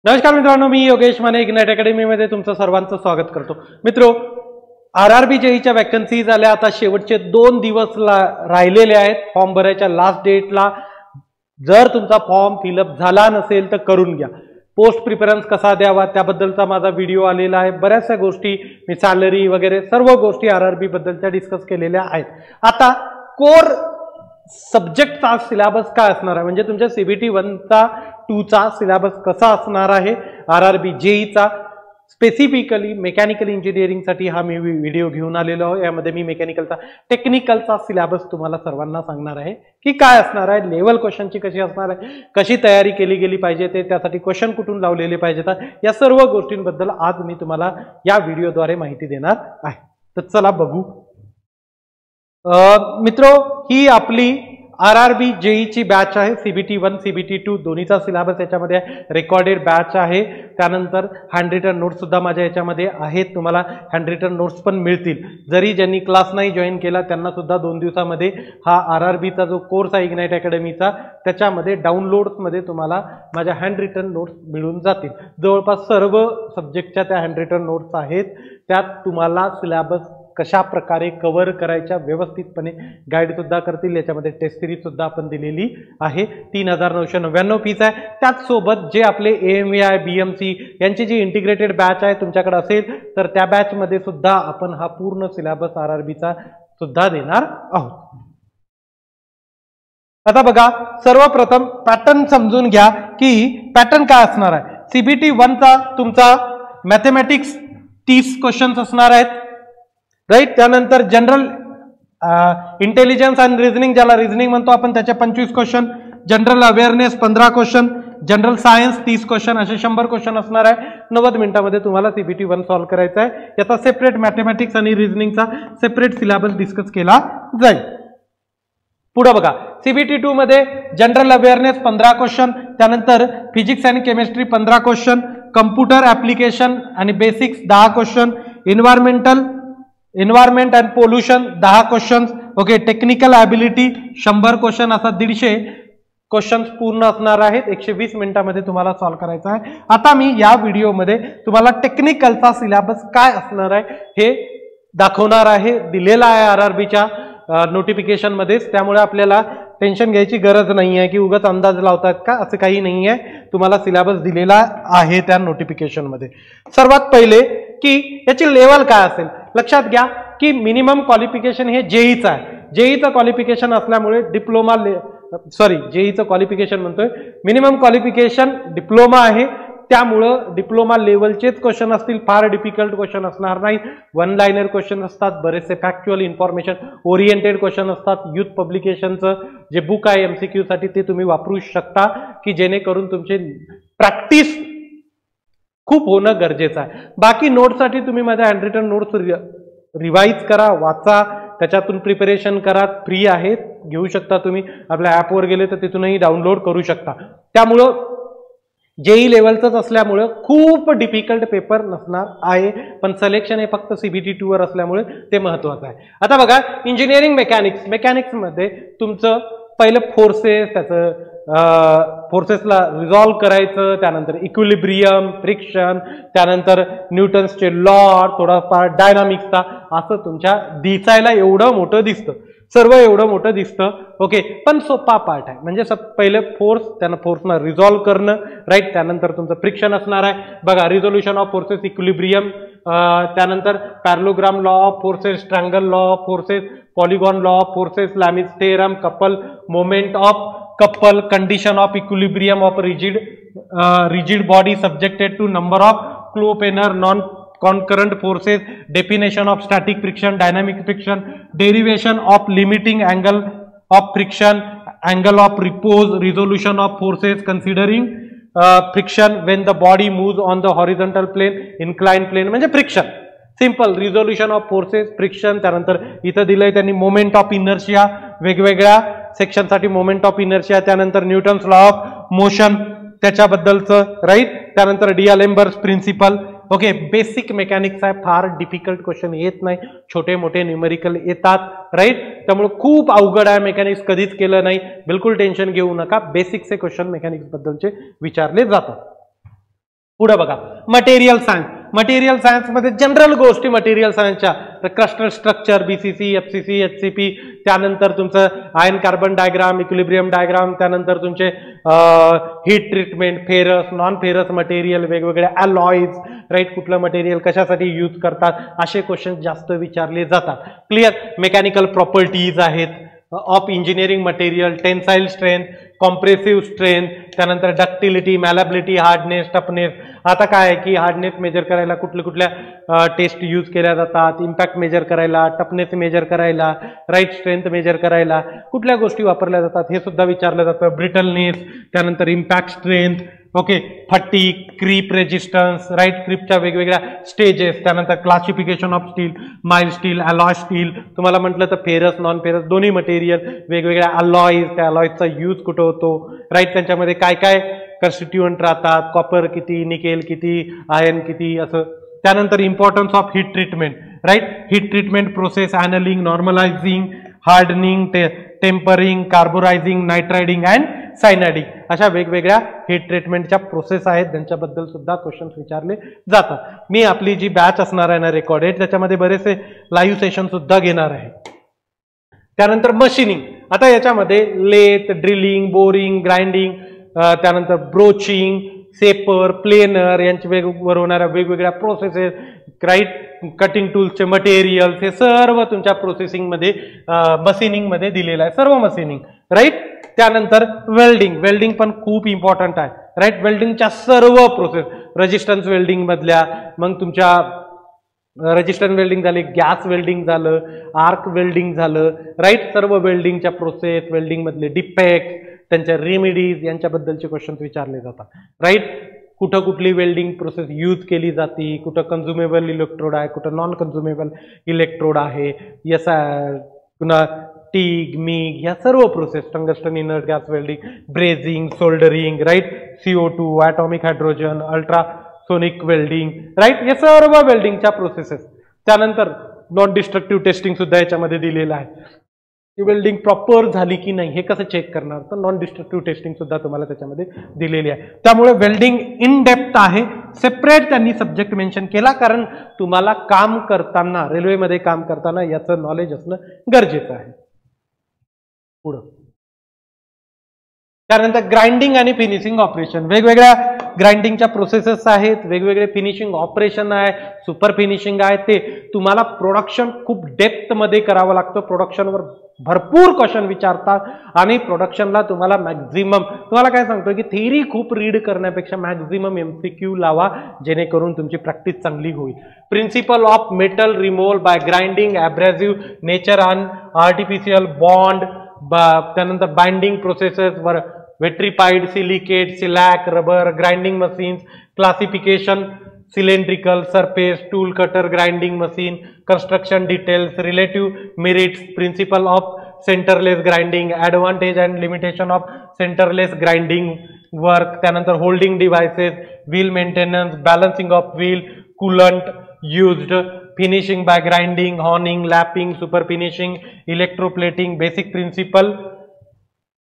नमस्कार मित्रांनो, मी योगेश माने इग्नाइट अकॅडमीमध्ये तुमचं सर्वांचं स्वागत करतो. मित्रो, आरआरबी जेईच्या वॅकन्सीज आल्या. आता शेवटचे 2 दिवस राहिलेले आहेत फॉर्म भरायच्या लास्ट डेटला. जर तुमचा फॉर्म फिलअप झाला नसेल तर करून घ्या. पोस्ट प्रिफरन्स कसा द्यावा त्याबद्दलचा माझा व्हिडिओ आलेला आहे. बऱ्याचशा गोष्टी मी सॅलरी वगैरे सर्व गोष्टी आरआरबी बद्दलच्या डिस्कस केलेल्या आहेत. आता कोर सब्जेक्टचा सिलेबस काय असणार आहे, म्हणजे तुमच्या सीबीटी 1चा 2चा सिलेबस कसा असणार आहे, आरआरबी जेईचा स्पेसिफिकली मेकॅनिकल इंजिनिअरिंगसाठी हा मी व्हिडिओ घेऊन आलेलो आहे. यामध्ये मी मेकॅनिकलचा टेक्निकलचा सिलेबस तुम्हाला सर्वांना सांगणार आहे की काय असणार आहे, लेवल क्वेश्चनची कशी असणार आहे, कशी तयारी केली गेली पाहिजे, ते त्यासाठी क्वेश्चन कुठून लावलेले पाहिजेत, या सर्व गोष्टींबद्दल आज मी तुम्हाला या व्हिडिओद्वारे माहिती देणार आहे. तर चला बघू. मित्रो, ही आपली आरआरबी जेईची बॅच आहे. सीबीटी 1 सीबीटी 2 दोन्हीचा सिलेबस याच्यामध्ये रेकॉर्डेड बॅच आहे. त्यानंतर हँड रिटन नोट्स सुद्धा माझ्या याच्यामध्ये आहेत. तुम्हाला हँड रिटन नोट्स पण मिळतील. जरी ज्यांनी क्लास नाही जॉईन केला त्यांना सुद्धा 2 दिवसामध्ये हा आरआरबीचा जो कोर्स आहे इग्नाइट अकॅडमीचा त्याच्यामध्ये डाउनलोड्समध्ये तुम्हाला माझ्या हँड रिटन नोट्स मिळून जातील. जवळपास सर्व सब्जेक्टच्या त्या हँड रिटन नोट्स आहेत. त्यात तुम्हाला सिलेबस कशा प्रकारे कव्हर करायच्या व्यवस्थितपणे गाईड सुद्धा करतील. याच्यामध्ये टेस्ट सिरीज सुद्धा आपण दिलेली आहे. 3999 फीस आहे. त्याच सोबत जे आपले AMVI BMC यांची जी इंटिग्रेटेड बॅच आहे तुमच्याकडे असेल तर त्या बॅच मध्ये सुद्धा आपण हा पूर्ण सिलेबस आरआरबीचा सुद्धा देणार आहोत. आता बघा, सर्वप्रथम पॅटर्न समजून घ्या की पॅटर्न काय असणार आहे. सीबीटी 1चा तुमचा मॅथमॅटिक्स 30 क्वेश्चन्स असणार आहेत, राईट. त्यानंतर जनरल इंटेलिजन्स अँड रिझनिंग, ज्याला रिझनिंग म्हणतो आपण, त्याचे 25 question, general awareness 15 question, general science 30 question, असे 100 क्वेश्चन असणार आहे. 90 मिनिटांमध्ये तुम्हाला सीबीटी 1 सॉल्व्ह करायचा आहे. याचा सेपरेट मॅथमॅटिक्स आणि रिझनिंगचा सेपरेट सिलेबस डिस्कस केला जाईल. पुढे बघा, सीबीटी 2 मध्ये जनरल अवेअरनेस 15 क्वेश्चन, त्यानंतर फिजिक्स आणि केमिस्ट्री 15 क्वेश्चन, कम्प्युटर ऍप्लिकेशन आणि basics 10 question, environment and pollution 10 questions, okay. Technical ability 100 question, असा 150 क्वेश्चन्स पूर्ण असणार आहेत. 120 मिनिटांमध्ये तुम्हाला सॉल्व्ह करायचा आहे. आता मी या व्हिडिओमध्ये तुम्हाला टेक्निकलचा सिलेबस काय असणार आहे हे दाखवणार आहे. दिलेला आहे आरआरबीच्या नोटिफिकेशन मध्येच, त्यामुळे आपल्याला टेन्शन घ्यायची गरज नाही आहे की उगाच अंदाज लावतात का, असं काही नाही आहे. तुम्हाला सिलेबस दिलेला आहे त्या नोटिफिकेशन मध्ये. सर्वात पहिले की याची लेवल काय असेल, लक्षात घ्या की मिनिमम क्वालिफिकेशन हे जेईचं आहे. जेईचं क्वालिफिकेशन असल्यामुळे जेईचं क्वालिफिकेशन म्हणतोय, मिनिमम क्वालिफिकेशन डिप्लोमा आहे. त्यामुळं डिप्लोमा लेवलचेच क्वेश्चन असतील, फार डिफिकल्ट क्वेश्चन असणार नाही. 1 लाइनर क्वेश्चन असतात, बरेचसे फॅक्च्युअल इन्फॉर्मेशन ओरिएंटेड क्वेश्चन असतात. युथ पब्लिकेशनचं जे बुक आहे MCQ साठी ते तुम्ही वापरू शकता की जेणेकरून तुमचे प्रॅक्टिस खूप होणं गरजेचं आहे. बाकी नोट्ससाठी तुम्ही माझ्या हँड रिटन नोट्स रिवाइज करा, वाचा, त्याच्यातून प्रिपरेशन करा. फ्री आहेत, घेऊ शकता तुम्ही. आपल्या ॲपवर गेले तर तिथूनही डाउनलोड करू शकता. त्यामुळं जेई लेवलचंच असल्यामुळं खूप डिफिकल्ट पेपर नसणार आहे, पण सिलेक्शन हे फक्त सीबीटी 2 वर असल्यामुळे ते महत्वाचं आहे. आता बघा, इंजिनिअरिंग मेकॅनिक्समध्ये तुमचं पहिलं फोर्सेस, त्याचं फोर्सेसला रिझॉल्व्ह करायचं, त्यानंतर इक्विलिब्रियम, फ्रिक्शन, त्यानंतर न्यूटन्सचे लॉ, थोडाफार डायनामिक्सचा, असं तुमच्या दिसायला एवढं मोठं दिसतं, सर्व एवढं मोठं दिसतं, ओके. पण सोपा पार्ट आहे. म्हणजे पहिले फोर्स, त्यानं फोर्सना रिझॉल्व्ह करणं, राईट. त्यानंतर तुमचं फ्रिक्शन असणार आहे. बघा, रिझोल्युशन ऑफ फोर्सेस, इक्विलिब्रियम, त्यानंतर parallelogram law of forces, triangle law of forces, polygon law of forces, Lami's theorem, couple moment of couple, condition of equilibrium of rigid body subjected to number of coplanar non-concurrent forces, definition of static friction, dynamic friction, derivation of limiting angle of friction, angle of repose, resolution of forces considering friction when the body moves on the horizontal plane, inclined plane, म्हणजे friction. Simple resolution of forces, friction. त्यानंतर इथं दिलंय त्यांनी moment of inertia, वेगवेगळ्या सेक्शनसाठी moment of inertia. त्यानंतर Newton's law of motion त्याच्याबद्दलचं, right. त्यानंतर डिअलेम्बर्स principal, okay. Basic mechanics आहे, फार डिफिकल्ट क्वेश्चन येत नाही, छोटे मोठे न्यूमेरिकल येतात, राईट. त्यामुळे खूप अवघड आहे, मेकॅनिक्स कधीच केलं नाही, बिलकुल टेन्शन घेऊ नका. बेसिकचे क्वेश्चन मेकॅनिक्स बद्दलचे विचारले जातात. पुढे बघा मटेरियल सायन्स. मटेरियल सायन्स मध्ये जनरल गोष्टी मटेरियल सायन्सच्या, तर cluster structure, BCC, FCC, HCP, त्यानंतर तुमचं ion carbon diagram, equilibrium diagram, त्यानंतर तुमचे heat treatment, ferrous, non ferrous material, वेगवेगळे अलॉईज, राईट, कुठलं मटेरियल कशासाठी यूज करतात, असे क्वेश्चन जास्त विचारले जातात. क्लिअर. मेकॅनिकल प्रॉपर्टीज आहेत of engineering material, tensile strength, compressive strength, त्यानंतर डक्टिलिटी, मॅलेबिलिटी, हार्डनेस, टफनेस. आता काय आहे की हार्डनेस मेजर करायला कुठल्या टेस्ट यूज केल्या जातात, इम्पॅक्ट मेजर करायला, टफनेस मेजर करायला, राईट, स्ट्रेंथ मेजर करायला कुठल्या गोष्टी वापरल्या जातात हे सुद्धा विचारलं जातं. ब्रिटलनेस, त्यानंतर impact strength, okay, fatigue, creep resistance, right, क्रीपच्या वेगवेगळ्या स्टेजेस, त्यानंतर classification of steel, mild steel, alloy steel. तुम्हाला म्हटलं तर फेरस, नॉन फेरस दोन्ही मटेरियल, वेगवेगळ्या अलॉईज, त्या अलॉईजचा यूज कुठं होतो, राईट, त्यांच्यामध्ये काय काय कन्स्टिट्युएंट राहतात, कॉपर किती, निकेल किती, आयर्न किती, असं. त्यानंतर importance of heat treatment, right, heat treatment process, annealing, normalising, hardening, tempering, carburising, nitriding and cyaniding, अशा वेगवेगळ्या हीट ट्रीटमेंटच्या प्रोसेस आहेत त्यांच्याबद्दल सुद्धा क्वेश्चन्स विचारले जातात. मी आपली जी बॅच असणार आहे ना रेकॉर्डेड, त्याच्यामध्ये बरेचसे लाईव्ह सेशन सुद्धा घेणार आहे. त्यानंतर मशीनिंग. आता याच्यामध्ये लेथ, ड्रिलिंग, बोरिंग, ग्राइंडिंग, त्यानंतर ब्रोचिंग, सेपर, प्लेनर यांच्यावर होणाऱ्या वेगवेगळ्या प्रोसेसेस, राईट, कटिंग टूल्सचे मटेरियल्स, हे सर्व तुमच्या प्रोसेसिंगमध्ये मशीनिंगमध्ये दिलेलं आहे, सर्व मशीनिंग, राईट. त्यानंतर वेल्डिंग. वेल्डिंग पण खूप इम्पॉर्टंट आहे, राईट. वेल्डिंगच्या सर्व प्रोसेस, रेजिस्टन्स वेल्डिंग मधल्या, मग तुमच्या रेजिस्टन्स वेल्डिंग झाली, गॅस वेल्डिंग झालं, आर्क वेल्डिंग झालं, राईट. सर्व वेल्डिंगच्या प्रोसेस, वेल्डिंग मधले डिफेक्ट, त्यांच्या रेमेडीज यांच्याबद्दलचे क्वेश्चन्स विचारले जातात, राईट. कुठं कुठली वेल्डिंग प्रोसेस यूज केली जाते, कुठं कन्झ्युमेबल इलेक्ट्रोड आहे, कुठं नॉन कन्झ्युमेबल इलेक्ट्रोड आहे, पुन्हा टीग, मिग, ह्या सर्व process, tungsten inert gas welding, brazing, soldering, right, CO2, atomic hydrogen, ultrasonic welding, right, हे सर्व वेल्डिंगच्या प्रोसेसेस. त्यानंतर नॉन डिस्ट्रक्टिव्ह टेस्टिंग सुद्धा याच्यामध्ये दिलेलं आहे. वेल्डिंग प्रॉपर झाली की नाही हे कसं चेक करणार, तर नॉन डिस्ट्रक्टिव्ह टेस्टिंग सुद्धा तुम्हाला त्याच्यामध्ये दिलेली आहे. त्यामुळे वेल्डिंग इन डेप्थ आहे, सेपरेट त्यांनी सब्जेक्ट मेन्शन केला, कारण तुम्हाला काम करताना, रेल्वेमध्ये काम करताना याचं नॉलेज असणं गरजेचं आहे. पुढं त्यानंतर ग्राइंडिंग आणि फिनिशिंग ऑपरेशन. वेगवेगळ्या ग्राइंडिंगच्या प्रोसेसेस आहेत, वेगवेगळे फिनिशिंग ऑपरेशन आहे, सुपर फिनिशिंग आहे. ते तुम्हाला प्रोडक्शन खूप डेप्थ मध्ये करावं लागतं. प्रोडक्शनवर भरपूर क्वेश्चन विचारतात आणि प्रोडक्शनला तुम्हाला मॅक्झिमम, तुम्हाला काय सांगतो की थेअरी खूप रीड करण्यापेक्षा मॅक्झिमम MCQ लावा, जेणेकरून तुमची प्रॅक्टिस चांगली होईल. Principle of metal removal by grinding, abrasive nature on artificial bond, त्यानंतर बाइंडिंग प्रोसेसेस वर vitrified, silicate, shellac, rubber, grinding machines, classification, cylindrical surface, tool cutter grinding machine, construction details, relative merits, principle of centerless grinding, advantage and limitation of centerless grinding work, त्यानंतर holding devices, wheel maintenance, balancing of wheel, coolant used, finishing by grinding, honing, lapping, super finishing, electroplating, basic principle,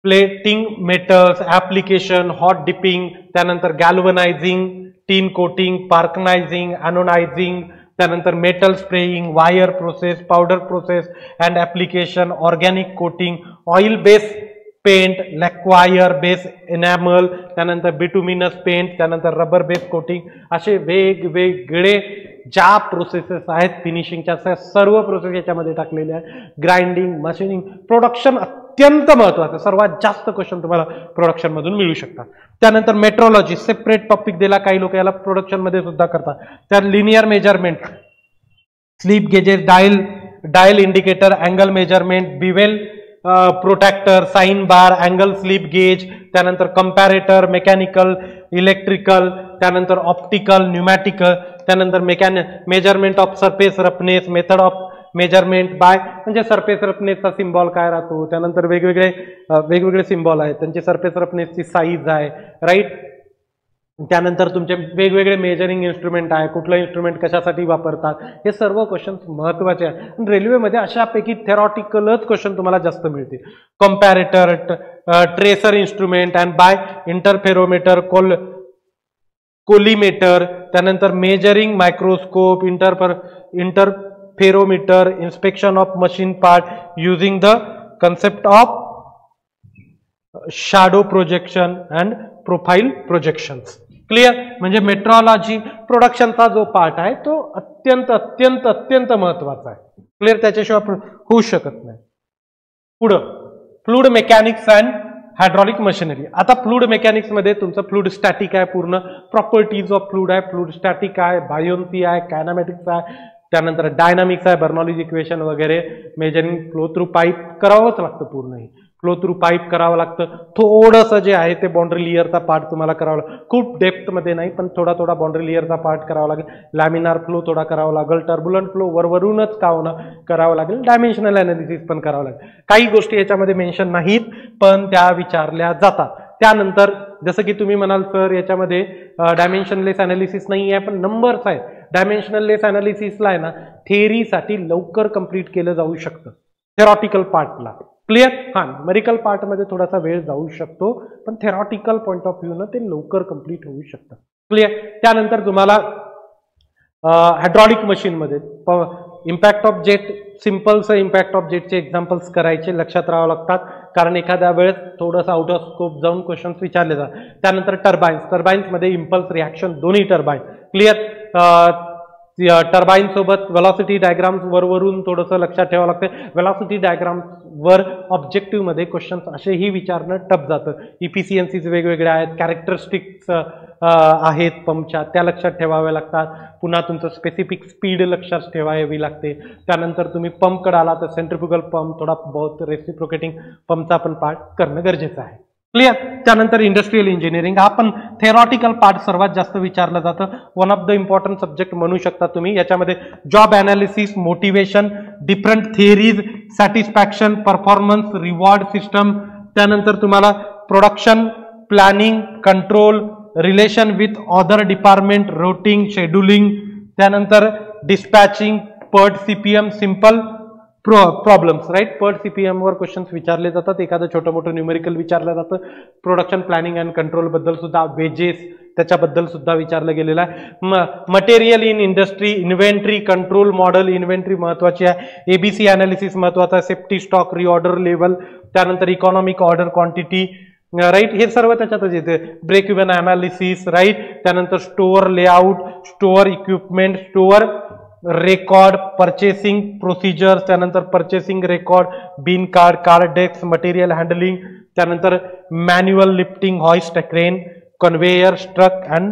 plating metals, application, hot dipping, त्यानंतर galvanizing, tin coating, parkerising, anodising, त्यानंतर metal spraying, wire process, powder process and application, organic coating, oil base paint, lacquer base enamel, त्यानंतर bituminous paint, त्यानंतर rubber base coating, असे वेगवेगळे ज्या processes आहेत फिनिशिंगच्या सर्व process याच्यामध्ये टाकलेले आहेत. ग्राइंडिंग, मशीनिंग, प्रोडक्शन अत्यंत महत्त्वाचं, सर्वात जास्त क्वेश्चन तुम्हाला प्रोडक्शन मधून मिळू शकतात. त्यानंतर मेट्रोलॉजी सेपरेट टॉपिक दिला, काही लोक याला प्रोडक्शन मध्ये सुद्धा करतात. त्यात linear measurement, slip gauges, dial indicator, angle measurement, bevel protractor, sine bar, angle slip gauge, त्यानंतर कंपॅरेटर, मेकॅनिकल, इलेक्ट्रिकल, त्यानंतर ऑप्टिकल, न्यूमॅटिकल, त्यानंतर measurement of surface roughness, method of measurement by, म्हणजे सरफेस रफनेसचा सिम्बॉल काय राहतो, त्यानंतर वेगवेगळे सिम्बॉल आहेत, त्यांची सरफेस रफनेसची साईज आहे, राईट. त्यानंतर तुमचे वेगवेगळे मेजरिंग इन्स्ट्रुमेंट आहे, कुठलं इन्स्ट्रुमेंट कशासाठी वापरतात, हे सर्व क्वेश्चन महत्त्वाचे आहेत. रेल्वेमध्ये अशापैकी थेरॉटिकलच क्वेश्चन तुम्हाला जास्त मिळतील. Comparator, tracer instrument and by interferometer, collimator, त्यानंतर measuring microscope, interferometer, inspection of machine part using the concept of shadow projection and profile projections. Clear? म्हणजे मेट्रोलॉजी प्रोडक्शनचा जो पार्ट आहे तो अत्यंत अत्यंत अत्यंत महत्वाचा आहे. क्लिअर? त्याच्याशिवाय होऊ शकत नाही. पुढं fluid mechanics and hydraulic machinery. आता फ्लुइड मेकॅनिक्स मध्ये तुमचं फ्लुइड स्टॅटिक आहे, पूर्ण प्रॉपर्टीज ऑफ फ्लुइड आहे, फ्लुइड स्टॅटिक आहे, बायोन्सी आहे, कायनामॅटिक्स आहे, त्यानंतर डायनामिक्स आहे, बर्नॉलीज इक्वेशन वगैरे, मेजरिंग फ्लो थ्रू पाईप करावंच लागतं. पूर्ण ही फ्लो थ्रू पाईप करावं लागतं. थोडंसं जे आहे ते बाउंड्री लेअरचा पार्ट तुम्हाला करावा लागेल, खूप डेप्थमध्ये नाही पण थोडा थोडा बाउंड्री लेअरचा पार्ट करावा लागेल. लॅमिनार फ्लो थोडा करावा लागेल, टर्ब्युलंट फ्लो वरवरूनच का होणं करावं लागेल, डायमेन्शनल अनालिसिस पण करावं लागेल. काही गोष्टी याच्यामध्ये मेन्शन नाहीत पण त्या विचारल्या जातात. त्यानंतर जसं की तुम्ही म्हणाल सर याच्यामध्ये डायमेन्शनलेस अनालिसिस नाही आहे पण नंबर्स आहेत. डायमेन्शनलेस अनालिसिसला आहे ना थेअरीसाठी लवकर कंप्लीट केलं जाऊ शकतं, थेरॉटिकल पार्टला. क्लिअर? हा, न्यूमेरिकल पार्ट मध्ये थोडासा वेळ जाऊ शकतो पण थेरॉटिकल पॉइंट ऑफ व्ह्यू न ते लवकर कंप्लीट होऊ शकतं. क्लिअर? त्यानंतर तुम्हाला हायड्रॉलिक मशीन मध्ये इम्पॅक्ट ऑफ जेट, सिम्पलचं इम्पॅक्ट ऑफ जेटचे एक्झाम्पल्स करायचे, लक्षात राहावं लागतात कारण एखाद्या वेळेस थोडंसं आउट ऑफ स्कोप जाऊन क्वेश्चन्स विचारले जातात. त्यानंतर टर्बाईन्स मध्ये इम्पल्स रिॲक्शन दोन्ही टर्बाईन. क्लिअर? टर्बाईन सोबत वेलॉसिटी डायग्राम्स वरून थोडंसं लक्षात ठेवावं लागतं. वेलॉसिटी डायग्राम्स वर ऑब्जेक्टिव्ह मध्ये क्वेश्चन्स असेही विचारणं टफ जातं. इफिशियन्सीज वेगवेगळ्या आहेत, कॅरेक्टरिस्टिक्स आहेत पंपच्या त्या लक्षात ठेवाव्या लागतात. पुन्हा तुमचं स्पेसिफिक स्पीड लक्षात ठेवावी लागते. त्यानंतर तुम्ही पंपकडे आला तर सेंट्रिफ्युगल पंप, थोडा बहुत रेसिप्रोकेटिंग पंपचा पण पार्ट करणं गरजेचं आहे. क्लिअर? त्यानंतर इंडस्ट्रियल इंजिनिअरिंग हा पण थेरॉटिकल पार्ट सर्वात जास्त विचारलं जातं. One of the important subject म्हणू शकता तुम्ही. याच्यामध्ये job analysis, motivation, different theories, satisfaction, performance, reward system, त्यानंतर तुम्हाला production planning, control, relation with other department, routing, scheduling, त्यानंतर dispatching, PERT CPM, simple problems. Right? PERT CPM वर questions विचारले जातात, एखादं छोटं मोठं न्यूमेरिकल विचारलं जातं. प्रोडक्शन प्लॅनिंग अँड कंट्रोल बद्दल सुद्धा, वेजेस त्याच्याबद्दल सुद्धा विचारलं गेलेलं आहे. Material in industry, inventory control model, inventory महत्वाची आहे. एबीसी अनालिसिस महत्वाचा आहे, सेफ्टी स्टॉक, रिऑर्डर लेवल, त्यानंतर इकॉनॉमिक ऑर्डर क्वांटिटी. राईट? हे सर्व त्याच्यातच येते. Break even analysis. राईट? त्यानंतर store layout, store equipment, store record, purchasing procedures, त्यानंतर purchasing record, bin card, card desk, material handling, त्यानंतर manual lifting, hoist, crane, conveyor, truck and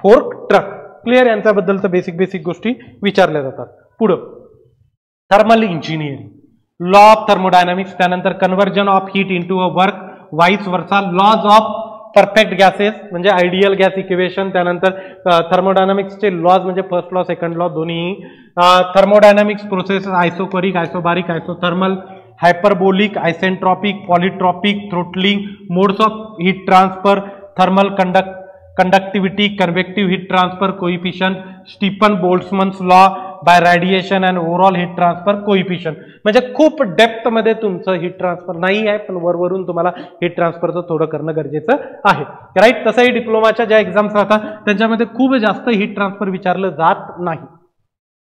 fork truck. Clear? यांच्याबद्दलचं basic गोष्टी विचारल्या जातात. पुढं thermal engineering, law of thermodynamics, त्यानंतर conversion of heat into a work, vice versa, laws of perfect gases म्हणजे ideal gas equation, त्यानंतर थर्मोडायनामिक्सचे laws म्हणजे फर्स्ट लॉ, सेकंड लॉ दोन्ही, thermodynamics process, isochoric, isobaric, isothermal, hyperbolic, isentropic, polytropic, throttling, modes of heat transfer, thermal conductivity, convective heat transfer coefficient, Stefan Boltzmann's law, by radiation and overall heat transfer coefficient. म्हणजे खूप depth मध्ये तुमचं heat transfer नाही आहे पण वरवरून तुम्हाला heat ट्रान्सफरचं थोडं करणं गरजेचं आहे. राईट? तसंही डिप्लोमाच्या ज्या एक्झाम्स राहतात त्यांच्यामध्ये खूप जास्त हीट ट्रान्सफर विचारलं जात नाही.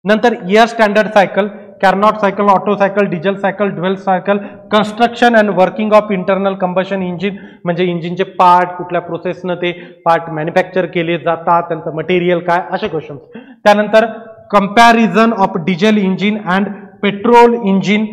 नंतर air standard cycle, Carnot cycle, Otto cycle, diesel cycle, dual cycle, construction and working of internal combustion engine म्हणजे इंजिनचे पार्ट, कुठल्या प्रोसेसनं ते पार्ट मॅन्युफॅक्चर केले जातात, त्यांचं मटेरियल काय, असे क्वेश्चन्स. त्यानंतर comparison of diesel engine and petrol engine,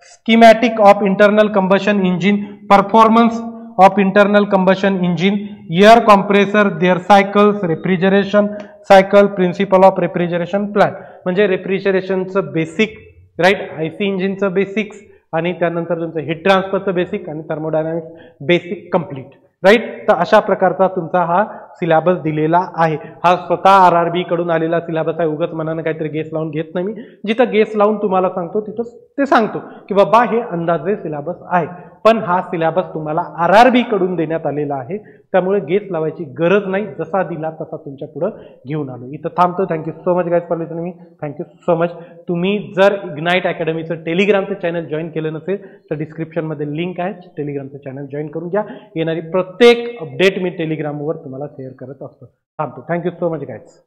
schematic of internal combustion engine, performance of internal combustion engine, air compressor, their cycles, refrigeration cycle, principle of refrigeration plant म्हणजे रेफ्रिजरेशनचं basic. Right? IC इंजिनचं basics आणि त्यानंतर तुमचं heat ट्रान्सफरचं basic आणि thermodynamics basic complete. Right? तर अशा प्रकारचा तुमचा हा सिलेबस दिलेला आहे. हा स्वतः RRB कडून आलेला सिलेबस आहे. उगाच मनानं काहीतरी गेस लावून घेत नाही मी. जिथं गेस लावून तुम्हाला सांगतो तिथं ते सांगतो की बाबा हे अंदाजे सिलेबस आहे. पण हा सिलेबस तुम्हाला RRB कडून देण्यात आलेला आहे, त्यामुळे गेस लावायची गरज नाही, जसा दिला तसा तुमच्या पुढे घेऊन आलो. इथं थांबतो. Thank you so much guys for listening me. Thank you so much. तुम्ही जर इग्नाइट अकॅडमीचं टेलिग्रामचं चॅनल जॉईन केलं नसेल तर डिस्क्रिप्शनमध्ये लिंक आहे, टेलिग्रामचं चॅनल जॉईन करून घ्या. येणारी प्रत्येक अपडेट मी टेलिग्रामवर तुम्हाला शेअर करत असतो. थांबतो. Thank you so much guys.